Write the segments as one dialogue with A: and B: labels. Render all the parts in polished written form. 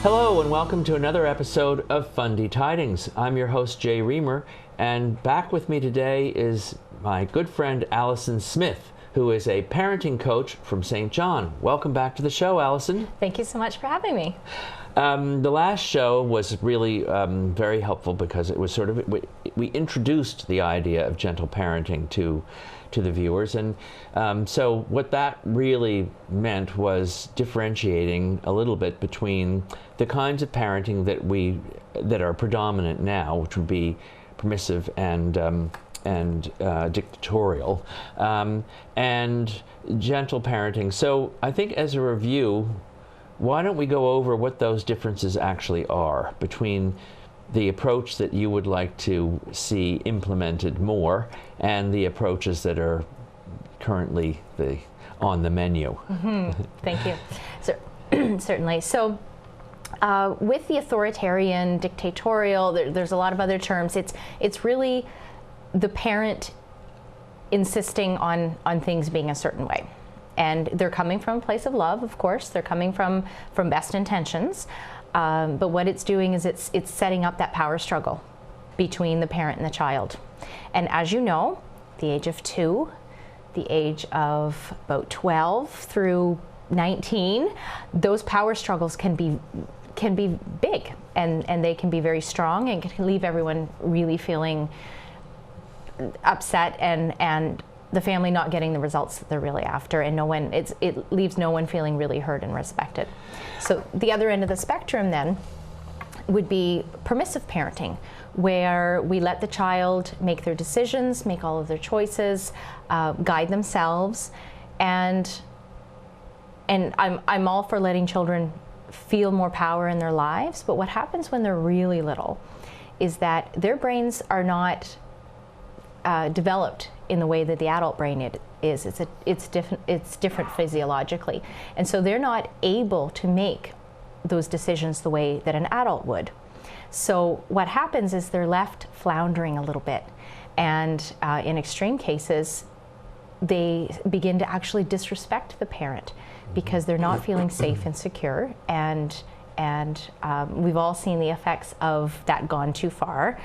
A: Hello and welcome to another episode of Fundy Tidings. I'm your host Jay Remer, and back with me today is my good friend Alison Smith, who is a parenting coach from St. John. Welcome back to the show, Alison.
B: Thank you so much for having me.
A: The last show was really very helpful because it was sort of, we introduced the idea of gentle parenting to the viewers, and so what that really meant was differentiating a little bit between the kinds of parenting that are predominant now, which would be permissive and dictatorial, and gentle parenting. So I think as a review, why don't we go over what those differences actually are between the approach that you would like to see implemented more and the approaches that are currently on the menu.
B: Mm-hmm. Thank you. Certainly. So with the authoritarian, dictatorial, there's a lot of other terms. It's really the parent insisting on things being a certain way. And they're coming from a place of love, of course. They're coming from best intentions. But what it's doing is it's setting up that power struggle between the parent and the child. And as you know, the age of 2, the age of about 12 through 19, those power struggles can be big, and they can be very strong and can leave everyone really feeling upset and the family not getting the results that they're really after, and it leaves no one feeling really heard and respected. So the other end of the spectrum then would be permissive parenting, where we let the child make their decisions, make all of their choices, guide themselves, and I'm all for letting children feel more power in their lives. But what happens when they're really little is that their brains are not developed in the way that the adult brain is. It's different physiologically, and so they're not able to make those decisions the way that an adult would. So what happens is they're left floundering a little bit, and in extreme cases they begin to actually disrespect the parent because they're not feeling safe and secure, and we've all seen the effects of that gone too far,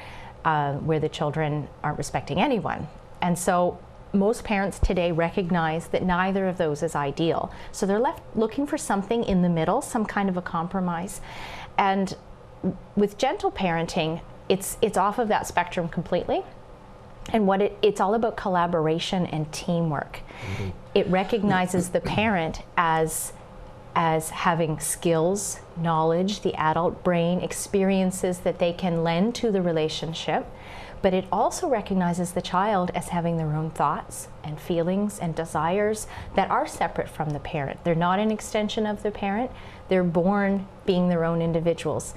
B: where the children aren't respecting anyone. And so most parents today recognize that neither of those is ideal. So they're left looking for something in the middle, some kind of a compromise. And with gentle parenting, it's off of that spectrum completely. And it's all about collaboration and teamwork. Mm-hmm. It recognizes the parent as having skills, knowledge, the adult brain, experiences that they can lend to the relationship, but it also recognizes the child as having their own thoughts and feelings and desires that are separate from the parent. They're not an extension of the parent. They're born being their own individuals.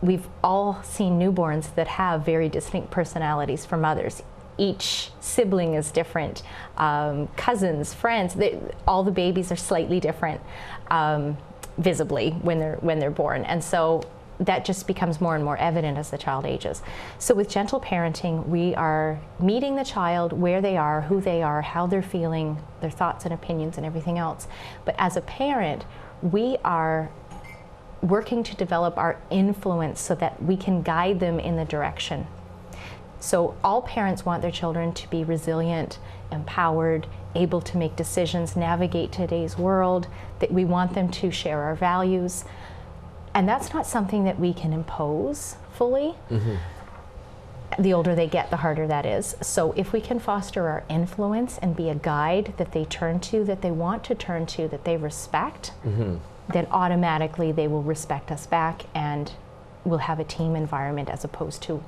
B: We've all seen newborns that have very distinct personalities from others. Each sibling is different. Cousins, friends, all the babies are slightly different visibly when they're born, and so that just becomes more and more evident as the child ages. So with gentle parenting, we are meeting the child where they are, who they are, how they're feeling, their thoughts and opinions and everything else. But as a parent, we are working to develop our influence so that we can guide them in the direction. So all parents want their children to be resilient, empowered, able to make decisions, navigate today's world, that we want them to share our values. And that's not something that we can impose fully. Mm-hmm. The older they get, the harder that is. So if we can foster our influence and be a guide that they turn to, that they want to turn to, that they respect, mm-hmm. then automatically they will respect us back, and we'll have a team environment as opposed to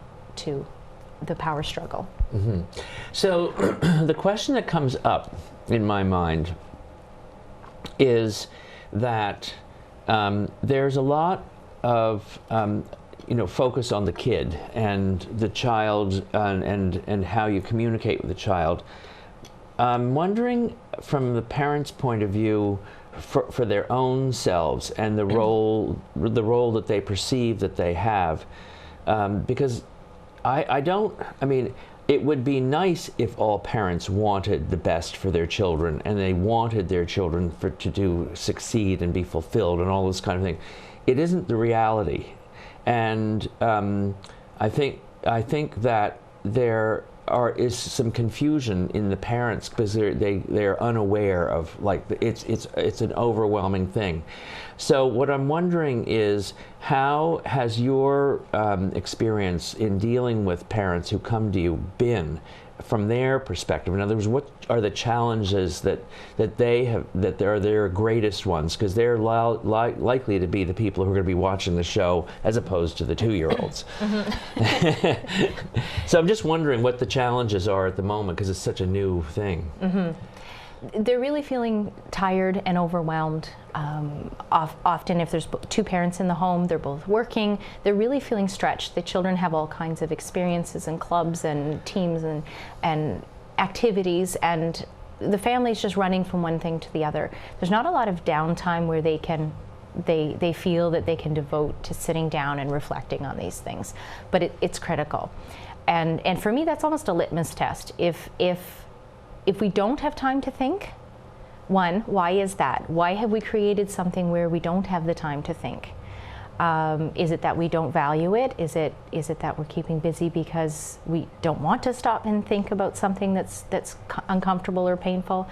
B: the power struggle.
A: Mm-hmm. So the question that comes up in my mind is that there's a lot of focus on the kid and the child and how you communicate with the child. I'm wondering from the parent's point of view, for their own selves and the role that they perceive that they have, because it would be nice if all parents wanted the best for their children, and they wanted their children to succeed and be fulfilled and all this kind of thing. It isn't the reality, and I think that there is some confusion in the parents because they're unaware of, like, it's an overwhelming thing. So what I'm wondering is, how has your experience in dealing with parents who come to you been from their perspective? In other words, what are the challenges that they have, that are their greatest ones? Because they're likely to be the people who are going to be watching the show as opposed to the 2-year-olds. So I'm just wondering what the challenges are at the moment, because it's such a new thing.
B: They're really feeling tired and overwhelmed. Often if there's 2 parents in the home, they're both working, they're really feeling stretched. The children have all kinds of experiences and clubs and teams and activities, and the family's just running from one thing to the other. There's not a lot of downtime where they feel that they can devote to sitting down and reflecting on these things, but it's critical. And for me, that's almost a litmus test. If we don't have time to think, one, why is that? Why have we created something where we don't have the time to think? Is it that we don't value it? Is it that we're keeping busy because we don't want to stop and think about something that's uncomfortable or painful?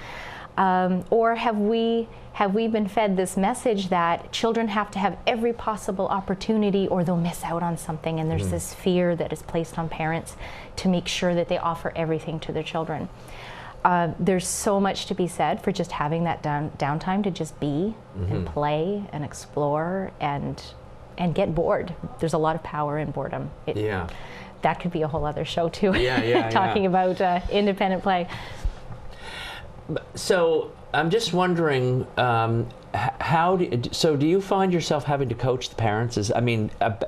B: Or have we been fed this message that children have to have every possible opportunity or they'll miss out on something, and there's this fear that is placed on parents to make sure that they offer everything to their children. There's so much to be said for just having that downtime to just be and play and explore and get bored. There's a lot of power in boredom. That could be a whole other show too. Talking about independent play.
A: So I'm just wondering, do you find yourself having to coach the parents?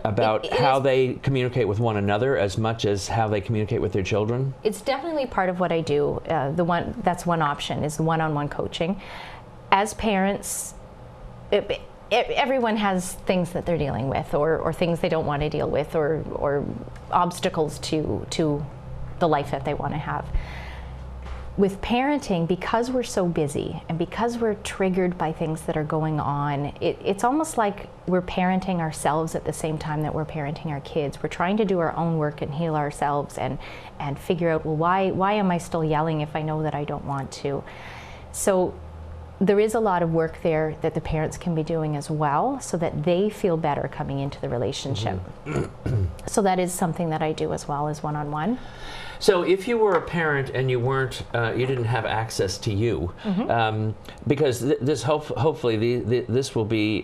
A: About how they communicate with one another as much as how they communicate with their children? It's
B: definitely part of what I do. That's one option, is the one-on-one coaching. As parents, everyone has things that they're dealing with, or things they don't want to deal with, or obstacles to the life that they want to have. With parenting, because we're so busy and because we're triggered by things that are going on, it's almost like we're parenting ourselves at the same time that we're parenting our kids. We're trying to do our own work and heal ourselves and figure out, well, why am I still yelling if I know that I don't want to? So there is a lot of work there that the parents can be doing as well, so that they feel better coming into the relationship. So that is something that I do as well, as one-on-one.
A: So if you were a parent and you weren't, you didn't have access to you, because this hopefully this will be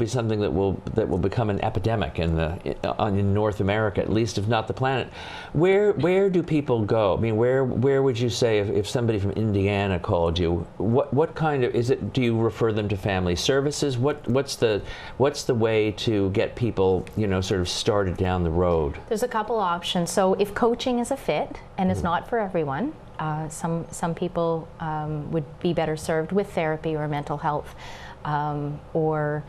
A: something that will become an epidemic in North America, at least, if not the planet. Where do people go? I mean, where would you say, if somebody from Indiana called you, what kind of, is it? Do you refer them to family services? What's the way to get people, sort of started down the road?
B: There's a couple options. So if coaching is a fit, and it's not for everyone. Some people would be better served with therapy or mental health, or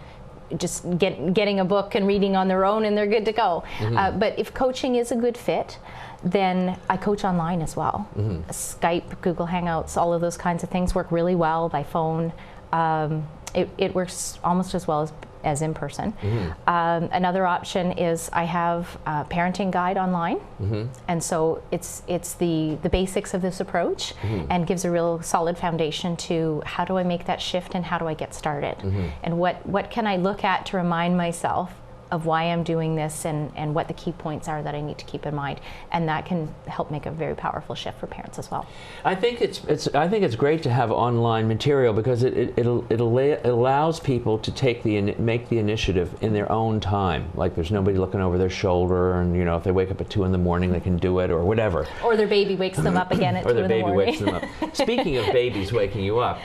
B: just getting a book and reading on their own, and they're good to go. But if coaching is a good fit, then I coach online as well. Skype, Google Hangouts, all of those kinds of things work really well by phone. It works almost as well as in person. Another option is I have a parenting guide online, and so it's the basics of this approach, and gives a real solid foundation to how do I make that shift and how do I get started, and what can I look at to remind myself of why I'm doing this, and what the key points are that I need to keep in mind, and that can help make a very powerful shift for parents as well.
A: I think it's great to have online material, because it allows people to make the initiative in their own time. Like, there's nobody looking over their shoulder, and if they wake up at 2 in the morning, they can do it, or whatever.
B: Or their baby wakes them up again at 2 in the morning.
A: Or their baby wakes them up. Speaking of babies waking you up,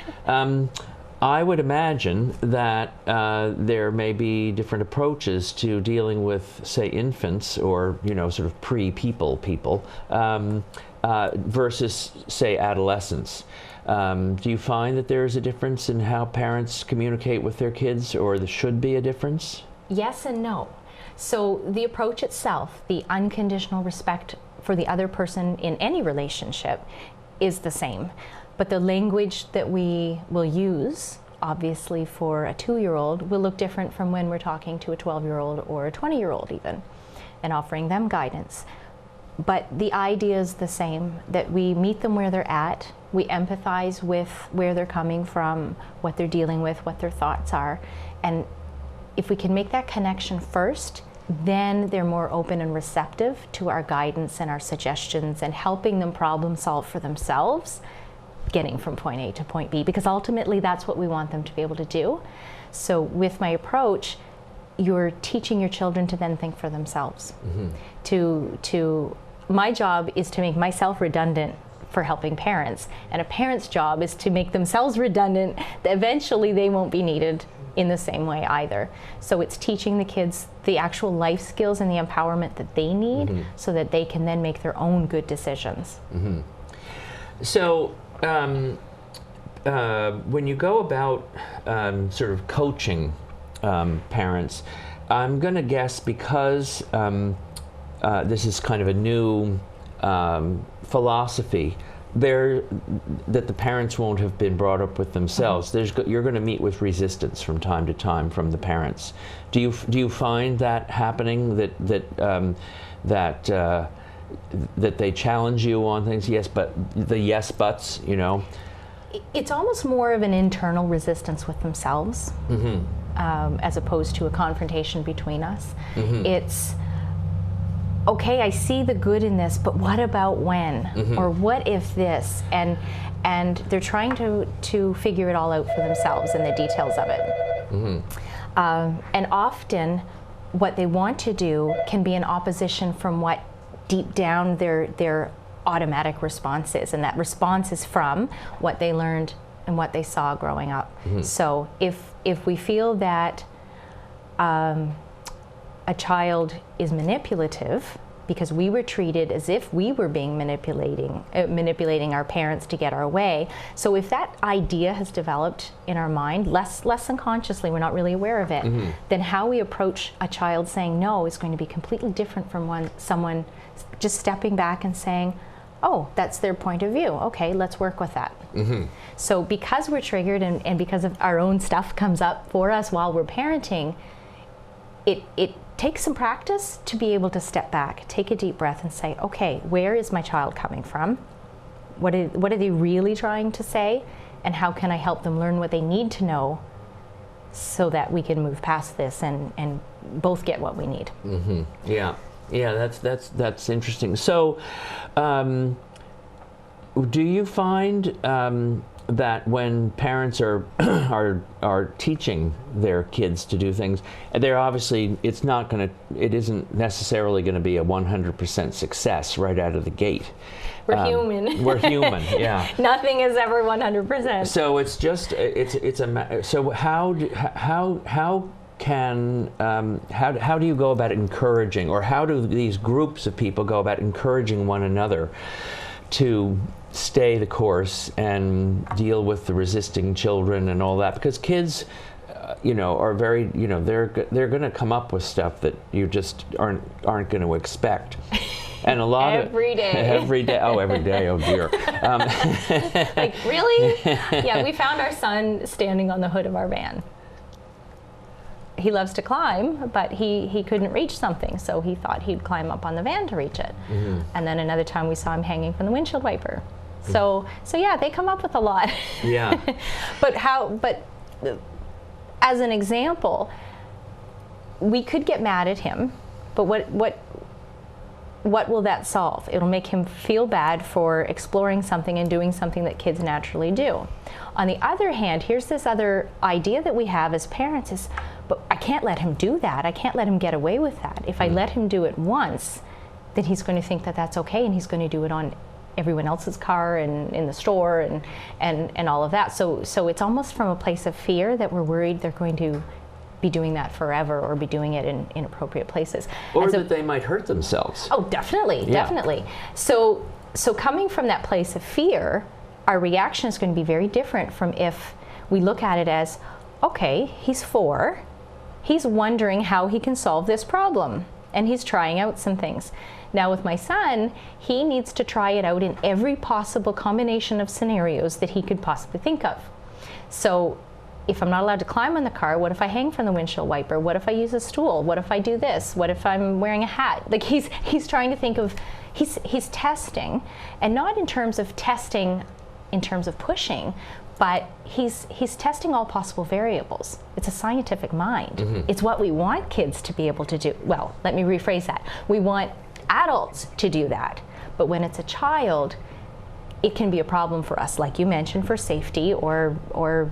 A: I would imagine that there may be different approaches to dealing with, say, infants, or sort of pre-people versus, say, adolescents. Do you find that there is a difference in how parents communicate with their kids, or there should be a difference?
B: Yes and no. So the approach itself, the unconditional respect for the other person in any relationship is the same. But the language that we will use, obviously for a 2-year-old, will look different from when we're talking to a 12-year-old or a 20-year-old even, and offering them guidance. But the idea is the same, that we meet them where they're at, we empathize with where they're coming from, what they're dealing with, what their thoughts are. And if we can make that connection first, then they're more open and receptive to our guidance and our suggestions and helping them problem solve for themselves, getting from point A to point B, because ultimately that's what we want them to be able to do. So with my approach, you're teaching your children to then think for themselves. My job is to make myself redundant for helping parents, and a parent's job is to make themselves redundant that eventually they won't be needed in the same way either. So it's teaching the kids the actual life skills and the empowerment that they need so that they can then make their own good decisions.
A: So when you go about sort of coaching parents, I'm going to guess because this is kind of a new philosophy that the parents won't have been brought up with themselves. You're going to meet with resistance from time to time from the parents. Do you find that happening, that they challenge you on things? Yes, but the yes buts, you know.
B: It's almost more of an internal resistance with themselves, as opposed to a confrontation between us. It's, okay, I see the good in this, but what about when? Or what if this? And they're trying to figure it all out for themselves and the details of it. And often what they want to do can be in opposition from what deep down their automatic response is, and that response is from what they learned and what they saw growing up. So if we feel that a child is manipulative because we were treated as if we were being manipulating our parents to get our way. So if that idea has developed in our mind, less unconsciously, we're not really aware of it, then how we approach a child saying no is going to be completely different from someone just stepping back and saying, oh, that's their point of view. Okay, let's work with that. So because we're triggered and because of our own stuff comes up for us while we're parenting, it takes some practice to be able to step back, take a deep breath and say, okay, where is my child coming from? What are they really trying to say? And how can I help them learn what they need to know so that we can move past this and both get what we need?
A: Yeah, that's interesting. So, do you find that when parents are teaching their kids to do things, they're obviously, it isn't necessarily going to be a 100% success right out of the gate.
B: We're human.
A: We're human, yeah.
B: Nothing is ever 100%.
A: So it's just so how do you go about encouraging, or how do these groups of people go about encouraging one another to stay the course and deal with the resisting children and all that? Because kids, are very, they're going to come up with stuff that you just aren't going to expect. And a lot
B: every day.
A: Every day. Oh, every day. Oh, dear.
B: Like, really? Yeah, we found our son standing on the hood of our van. He loves to climb, but he couldn't reach something, so he thought he'd climb up on the van to reach it. And then another time we saw him hanging from the windshield wiper. So yeah, they come up with a lot.
A: Yeah.
B: But as an example, we could get mad at him, but what will that solve? It'll make him feel bad for exploring something and doing something that kids naturally do. On the other hand, here's this other idea that we have as parents is, but I can't let him do that. I can't let him get away with that. If I let him do it once, then he's going to think that that's okay, and he's going to do it on everyone else's car and in the store and all of that. So it's almost from a place of fear that we're worried they're going to be doing that forever or be doing it in inappropriate places.
A: Or that they might hurt themselves.
B: Oh, definitely, definitely. So coming from that place of fear, our reaction is going to be very different from if we look at it as, okay, he's 4, he's wondering how he can solve this problem. and he's trying out some things. Now with my son, he needs to try it out in every possible combination of scenarios that he could possibly think of. So if I'm not allowed to climb on the car, what if I hang from the windshield wiper? What if I use a stool? What if I do this? What if I'm wearing a hat? Like he's trying to think of, he's testing, and not in terms of testing in terms of pushing, but he's testing all possible variables. It's a scientific mind. It's what we want kids to be able to do. Well, let me rephrase that. We want adults to do that, but when it's a child, it can be a problem for us, like you mentioned, for safety or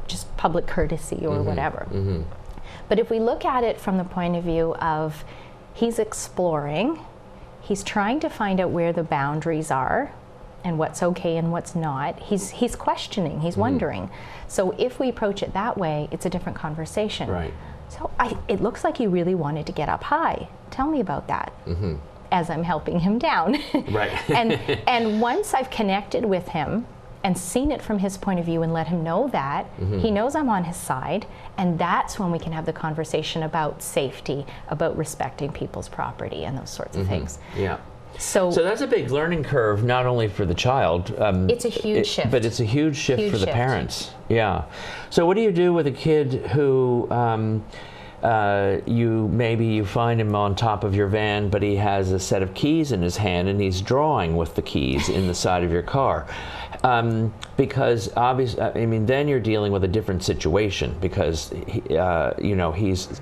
B: just public courtesy or whatever. But if we look at it from the point of view of he's exploring, he's trying to find out where the boundaries are and what's okay and what's not. He's questioning, he's wondering. So if we approach it that way, it's a different conversation.
A: Right.
B: So it looks like he really wanted to get up high. Tell me about that. As I'm helping him down.
A: Right.
B: and once I've connected with him and seen it from his point of view and let him know that, he knows I'm on his side, and that's when we can have the conversation about safety, about respecting people's property and those sorts of things.
A: Yeah.
B: So
A: that's a big learning curve, not only for the child.
B: It's a huge shift.
A: But it's a huge shift for the parents. Yeah. So what do you do with a kid who you find him on top of your van, but he has a set of keys in his hand and he's drawing with the keys in the side of your car? Because obviously, I mean, then you're dealing with a different situation, because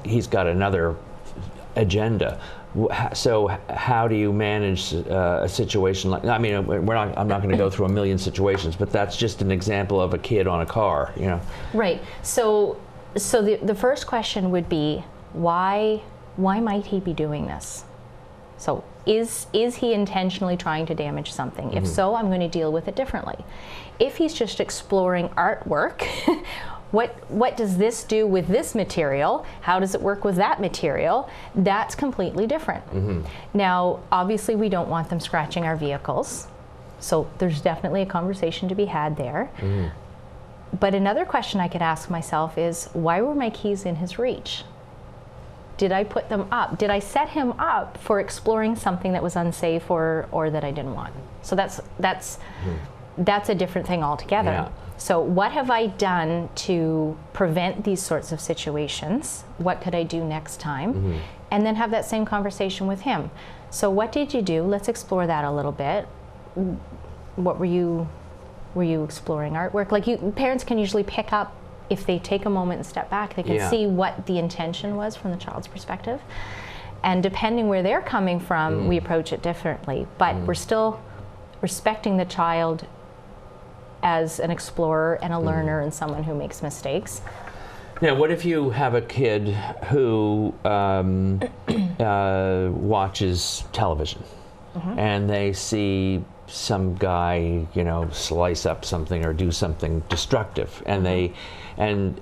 A: he's got another agenda. So how do you manage a situation like? I mean, I'm not going to go through a million situations, but that's just an example of a kid on a car.
B: Right. So the first question would be, why might he be doing this? So is he intentionally trying to damage something? If so, I'm going to deal with it differently. If he's just exploring artwork, what does this do with this material? How does it work with that material? That's completely different. Now, obviously, we don't want them scratching our vehicles, so there's definitely a conversation to be had there. But another question I could ask myself is, why were my keys in his reach? Did I put them up? Did I set him up for exploring something that was unsafe or that I didn't want? So that's a different thing altogether.
A: Yeah.
B: So what have I done to prevent these sorts of situations? What could I do next time? And then have that same conversation with him. So what did you do? Let's explore that a little bit. What were you exploring artwork? Like parents can usually pick up, if they take a moment and step back, they can see what the intention was from the child's perspective. And depending where they're coming from, we approach it differently. But we're still respecting the child as an explorer and a learner and someone who makes mistakes.
A: Now, what if you have a kid who watches television and they see some guy, slice up something or do something destructive, and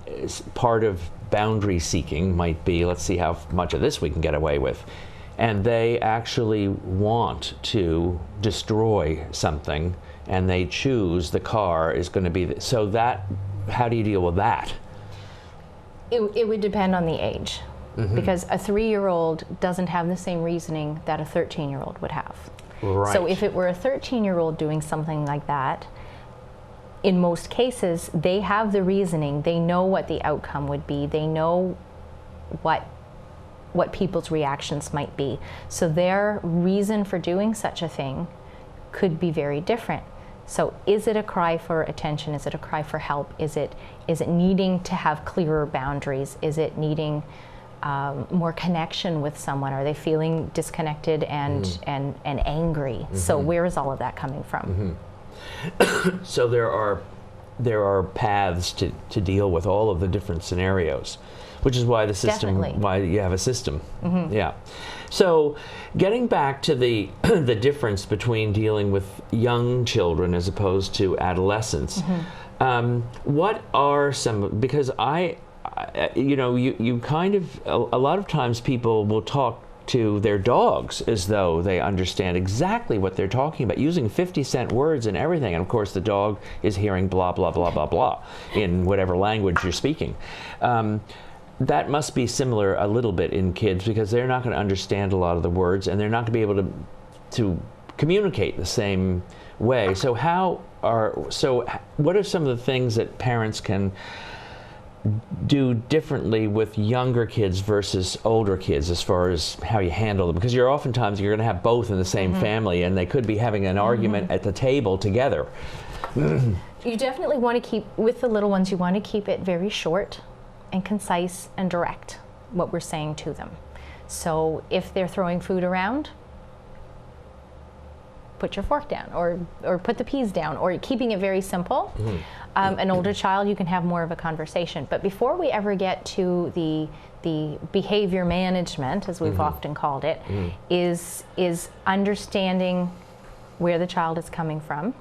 A: part of boundary seeking might be, let's see how much of this we can get away with, and they actually want to destroy something, and they choose the car is going to be so that. How do you deal with that?
B: It would depend on the age, because a 3-year-old doesn't have the same reasoning that a 13-year-old would have.
A: Right.
B: So if it were a 13-year-old doing something like that, in most cases, they have the reasoning. They know what the outcome would be. They know what people's reactions might be. So their reason for doing such a thing could be very different. So is it a cry for attention? Is it a cry for help? Is it needing to have clearer boundaries? Is it needing more connection with someone? Are they feeling disconnected and angry? So where is all of that coming from?
A: So there are paths to deal with all of the different scenarios, which is why the system,
B: Definitely.
A: why you have a system. Yeah. So getting back to the difference between dealing with young children as opposed to adolescents, what are some, because you kind of, a lot of times people will talk to their dogs as though they understand exactly what they're talking about, using 50-cent words and everything. And of course the dog is hearing blah, blah, blah, blah, blah in whatever language you're speaking. that must be similar a little bit in kids, because they're not going to understand a lot of the words, and they're not going to be able to communicate the same way. So what are some of the things that parents can do differently with younger kids versus older kids as far as how you handle them? Because oftentimes you're going to have both in the same family, and they could be having an argument at the table together.
B: You definitely want to keep, with the little ones, you want to keep it very short and concise and direct, what we're saying to them. So if they're throwing food around, put your fork down, or put the peas down, or keeping it very simple. An older child, you can have more of a conversation. But before we ever get to the behavior management, as we've often called it, is understanding where the child is coming from.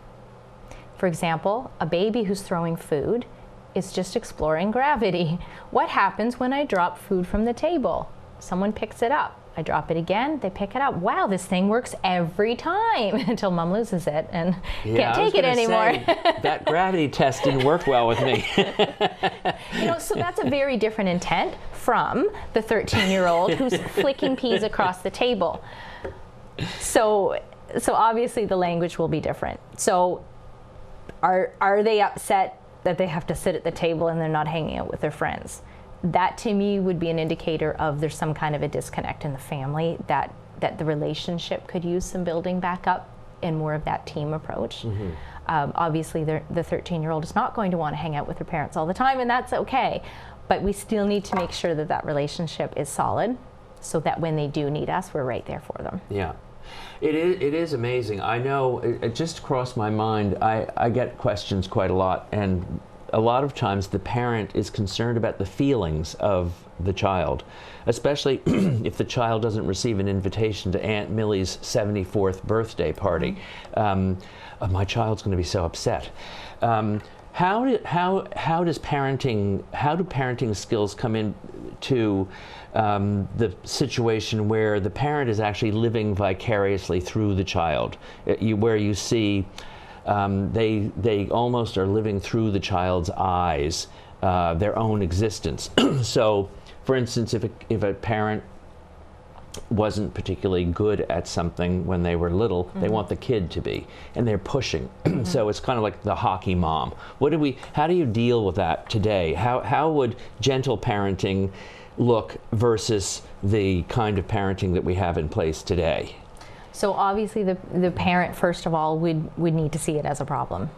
B: For example, a baby who's throwing food is just exploring gravity. What happens when I drop food from the table? Someone picks it up. I drop it again, they pick it up. Wow, this thing works every time, until mom loses it and can't take it anymore.
A: That gravity test didn't work well with me.
B: So that's a very different intent from the 13-year-old who's flicking peas across the table. So obviously the language will be different. So are they upset that they have to sit at the table and they're not hanging out with their friends? That to me would be an indicator of there's some kind of a disconnect in the family, that the relationship could use some building back up and more of that team approach. Obviously the 13-year-old is not going to want to hang out with their parents all the time, and that's okay. But we still need to make sure that relationship is solid, so that when they do need us, we're right there for them.
A: Yeah. It is amazing. I know, it just crossed my mind. I get questions quite a lot, and a lot of times the parent is concerned about the feelings of the child, especially if the child doesn't receive an invitation to Aunt Millie's 74th birthday party. My child's going to be so upset. How do parenting skills come in to the situation where the parent is actually living vicariously through the child, where you see they almost are living through the child's eyes, their own existence. So, for instance, if a parent wasn't particularly good at something when they were little, they want the kid to be, and they're pushing. So it's kind of like the hockey mom. How do you deal with that today? How would gentle parenting look versus the kind of parenting that we have in place today?
B: So obviously the parent, first of all, would need to see it as a problem,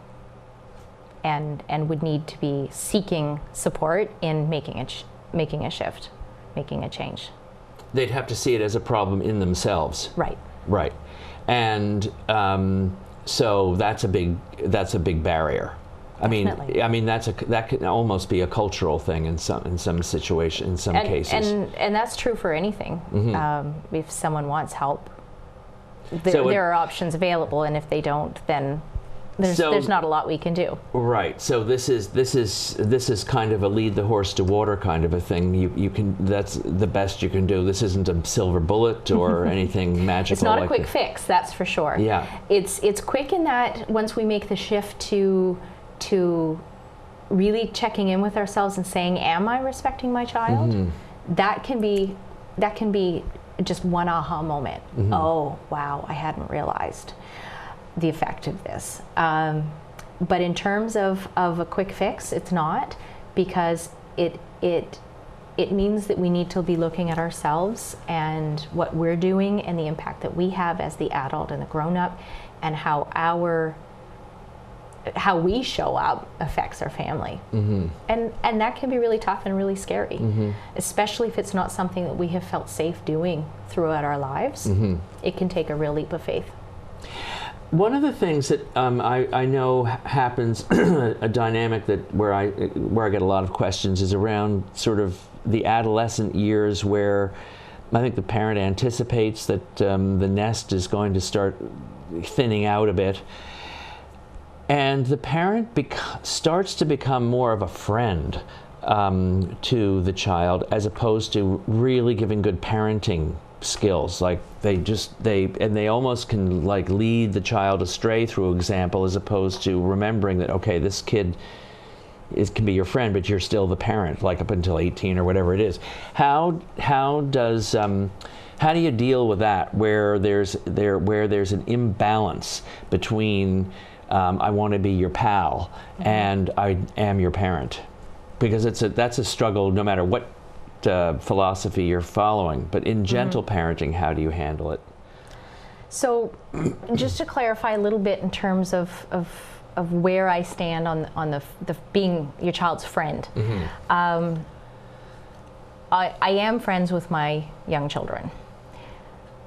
B: and would need to be seeking support in making a shift, making a change.
A: They'd have to see it as a problem in themselves.
B: Right.
A: Right. And so that's a big barrier.
B: Definitely.
A: I mean that could almost be a cultural thing in some situation, in some cases.
B: And that's true for anything. If someone wants help, there are options available, and if they don't, then there's not a lot we can do. Right.
A: So this is kind of a lead the horse to water kind of a thing. You can, that's the best you can do. This isn't a silver bullet or anything magical.
B: It's not a quick fix, that's for sure.
A: Yeah.
B: It's quick in that once we make the shift to really checking in with ourselves and saying, am I respecting my child? That can be just one aha moment. Oh, wow, I hadn't realized the effect of this. But in terms of a quick fix, it's not, because it means that we need to be looking at ourselves and what we're doing and the impact that we have as the adult and the grown-up, and how we show up affects our family. And that can be really tough and really scary, especially if it's not something that we have felt safe doing throughout our lives. It can take a real leap of faith.
A: One of the things that I know happens, a dynamic where I get a lot of questions, is around sort of the adolescent years, where I think the parent anticipates that the nest is going to start thinning out a bit, and the parent starts to become more of a friend to the child, as opposed to really giving good parenting skills. Like they almost can like lead the child astray through example, as opposed to remembering that, okay, this kid can be your friend, but you're still the parent, like up until 18 or whatever it is. How do you deal with that, where there's an imbalance between I want to be your pal and I am your parent? Because that's a struggle no matter what philosophy you're following. But in gentle parenting, how do you handle it?
B: So just to clarify a little bit in terms of where I stand on the being your child's friend. I am friends with my young children.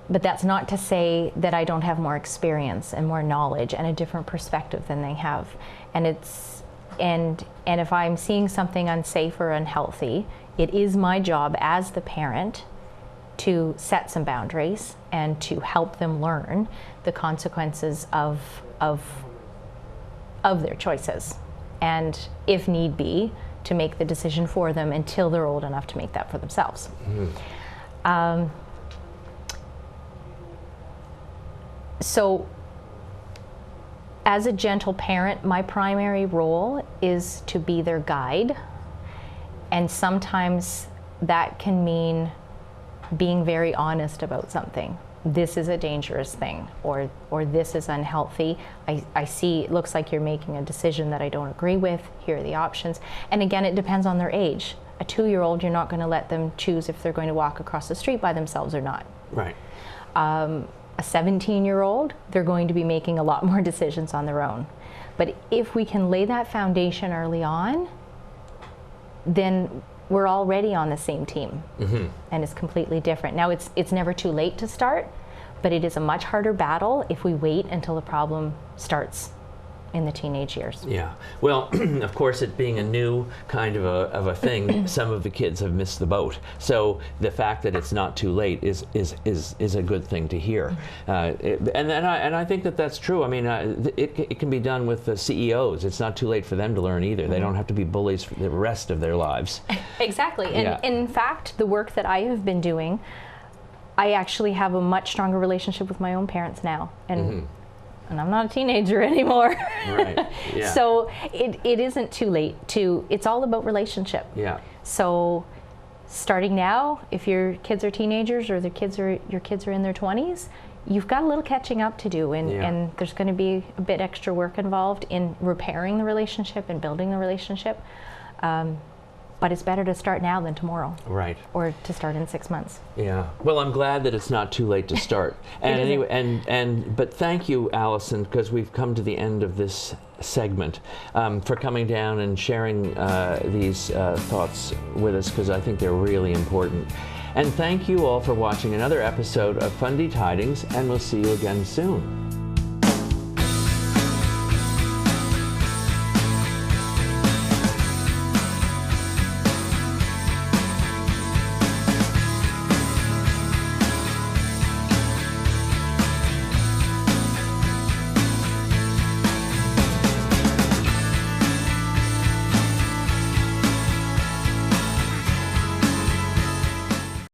B: But that's not to say that I don't have more experience and more knowledge and a different perspective than they have. And if I'm seeing something unsafe or unhealthy, it is my job as the parent to set some boundaries and to help them learn the consequences of their choices. And if need be, to make the decision for them until they're old enough to make that for themselves. So as a gentle parent, my primary role is to be their guide. And sometimes that can mean being very honest about something. This is a dangerous thing, or this is unhealthy. I see it looks like you're making a decision that I don't agree with. Here are the options. And again, it depends on their age. A 2-year-old, you're not going to let them choose if they're going to walk across the street by themselves or not.
A: Right.
B: A 17-year-old, they're going to be making a lot more decisions on their own. But if we can lay that foundation early on, then we're already on the same team, and it's completely different. Now, it's never too late to start, but it is a much harder battle if we wait until the problem starts in the teenage years.
A: Yeah. Well, of course, it being a new kind of a thing, some of the kids have missed the boat. So the fact that it's not too late is a good thing to hear. And I think that that's true. I mean, it can be done with the CEOs. It's not too late for them to learn either. They don't have to be bullies for the rest of their lives.
B: Exactly. And in fact, the work that I have been doing, I actually have a much stronger relationship with my own parents now. And I'm not a teenager anymore.
A: Right. Yeah.
B: So it isn't too late it's all about relationship.
A: Yeah.
B: So starting now, if your kids are teenagers or your kids are in their 20s, you've got a little catching up to do, and there's going to be a bit extra work involved in repairing the relationship and building the relationship. But it's better to start now than tomorrow.
A: Right.
B: Or to start in 6 months.
A: Yeah. Well, I'm glad that it's not too late to start. And anyway, but thank you, Alison, because we've come to the end of this segment, for coming down and sharing these thoughts with us, because I think they're really important. And thank you all for watching another episode of Fundy Tidings, and we'll see you again soon.